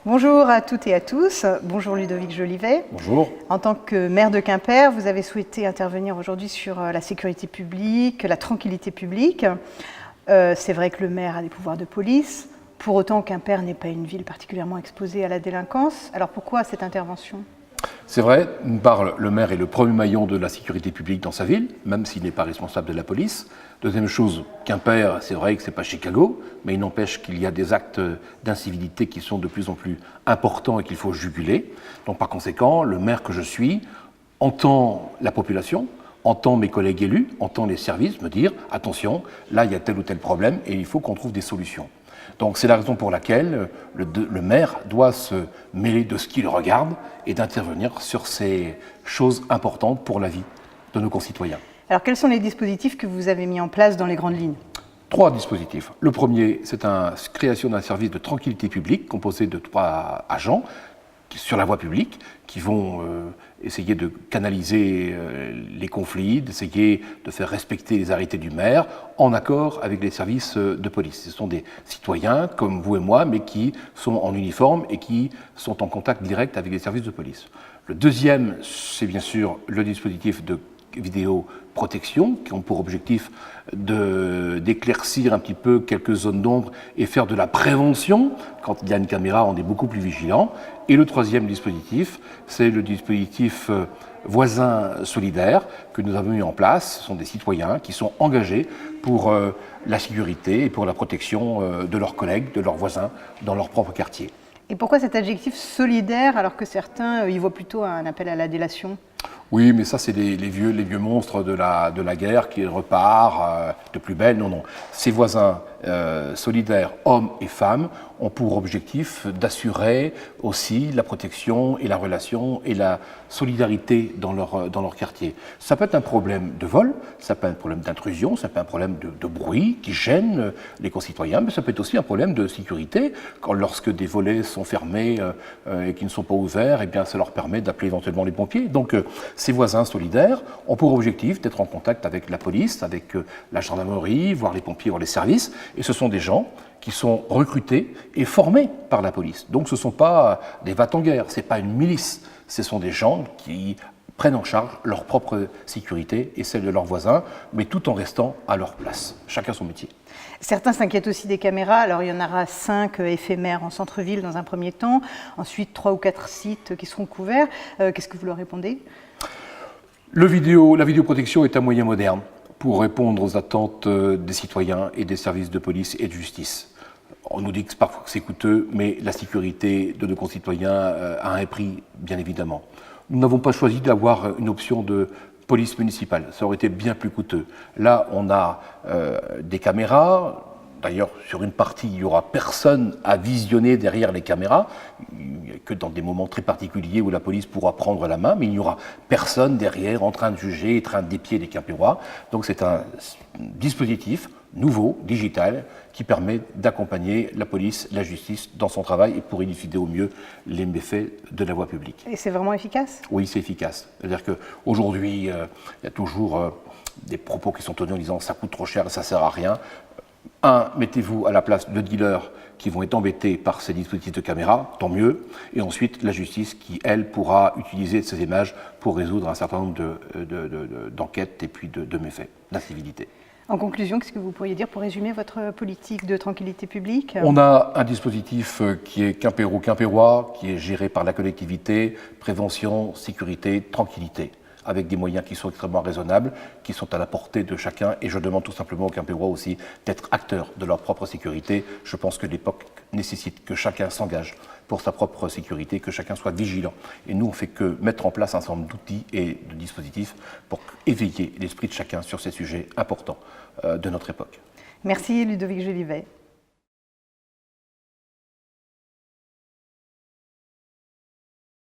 Bonjour à toutes et à tous. Bonjour Ludovic Jolivet. Bonjour. En tant que maire de Quimper, vous avez souhaité intervenir aujourd'hui sur la sécurité publique, la tranquillité publique. C'est vrai que le maire a des pouvoirs de police. Pour autant, Quimper n'est pas une ville particulièrement exposée à la délinquance. Alors pourquoi cette intervention ? C'est vrai, d'une part, le maire est le premier maillon de la sécurité publique dans sa ville, même s'il n'est pas responsable de la police. Deuxième chose, Quimper, c'est vrai que ce n'est pas Chicago, mais il n'empêche qu'il y a des actes d'incivilité qui sont de plus en plus importants et qu'il faut juguler. Donc par conséquent, le maire que je suis entend la population, entend mes collègues élus, entend les services me dire « attention, là il y a tel ou tel problème et il faut qu'on trouve des solutions ». Donc c'est la raison pour laquelle le maire doit se mêler de ce qu'il regarde et d'intervenir sur ces choses importantes pour la vie de nos concitoyens. Alors quels sont les dispositifs que vous avez mis en place dans les grandes lignes ? 3 dispositifs. Le premier, c'est la création d'un service de tranquillité publique composé de 3 agents sur la voie publique qui vont essayer de canaliser les conflits, d'essayer de faire respecter les arrêtés du maire en accord avec les services de police. Ce sont des citoyens comme vous et moi, mais qui sont en uniforme et qui sont en contact direct avec les services de police. Le deuxième, c'est bien sûr le dispositif de vidéoprotection qui ont pour objectif d'éclaircir un petit peu quelques zones d'ombre et faire de la prévention. Quand il y a une caméra, on est beaucoup plus vigilant. Et le troisième dispositif, c'est le dispositif voisin solidaire que nous avons mis en place. Ce sont des citoyens qui sont engagés pour la sécurité et pour la protection de leurs collègues, de leurs voisins dans leur propre quartier. Et pourquoi cet adjectif solidaire alors que certains y voient plutôt un appel à la délation ? Oui, mais ça, c'est les vieux monstres de la guerre qui repart de plus belle. Non, non. Ces voisins solidaires, hommes et femmes, ont pour objectif d'assurer aussi la protection et la relation et la solidarité dans leur quartier. Ça peut être un problème de vol, ça peut être un problème d'intrusion, ça peut être un problème de bruit qui gêne les concitoyens, mais ça peut être aussi un problème de sécurité. Lorsque des volets sont fermés et qui ne sont pas ouverts, eh bien, ça leur permet d'appeler éventuellement les pompiers. Donc, ces voisins solidaires ont pour objectif d'être en contact avec la police, avec la gendarmerie, voire les pompiers, voire les services. Et ce sont des gens qui sont recrutés et formés par la police. Donc ce ne sont pas des va-t-en-guerre, ce n'est pas une milice. Ce sont des gens qui prennent en charge leur propre sécurité et celle de leurs voisins, mais tout en restant à leur place. Chacun son métier. Certains s'inquiètent aussi des caméras. Alors, il y en aura 5 éphémères en centre-ville dans un premier temps, ensuite 3 ou 4 sites qui seront couverts. Qu'est-ce que vous leur répondez ? La vidéoprotection est un moyen moderne pour répondre aux attentes des citoyens et des services de police et de justice. On nous dit que parfois c'est coûteux, mais la sécurité de nos concitoyens a un prix, bien évidemment. Nous n'avons pas choisi d'avoir une option de police municipale, ça aurait été bien plus coûteux. Là, on a des caméras. D'ailleurs, sur une partie, il n'y aura personne à visionner derrière les caméras, que dans des moments très particuliers où la police pourra prendre la main, mais il n'y aura personne derrière en train de juger, en train de dépier les Quimpérois. Donc c'est un dispositif nouveau, digital, qui permet d'accompagner la police, la justice dans son travail et pour élucider au mieux les méfaits de la voie publique. Et c'est vraiment efficace ? Oui, c'est efficace. C'est-à-dire qu'aujourd'hui, il y a toujours des propos qui sont tenus en disant « ça coûte trop cher, ça ne sert à rien ». Mettez-vous à la place de dealers qui vont être embêtés par ces dispositifs de caméra, tant mieux. Et ensuite, la justice qui, elle, pourra utiliser ces images pour résoudre un certain nombre d'enquêtes et puis de méfaits, d'incivilité. En conclusion, qu'est-ce que vous pourriez dire pour résumer votre politique de tranquillité publique ? On a un dispositif qui est Quimpérois, qui est géré par la collectivité, prévention, sécurité, tranquillité, avec des moyens qui sont extrêmement raisonnables, qui sont à la portée de chacun. Et je demande tout simplement aux Quimpérois aussi d'être acteurs de leur propre sécurité. Je pense que l'époque nécessite que chacun s'engage pour sa propre sécurité, que chacun soit vigilant. Et nous, on ne fait que mettre en place un certain nombre d'outils et de dispositifs pour éveiller l'esprit de chacun sur ces sujets importants de notre époque. Merci Ludovic Jolivet.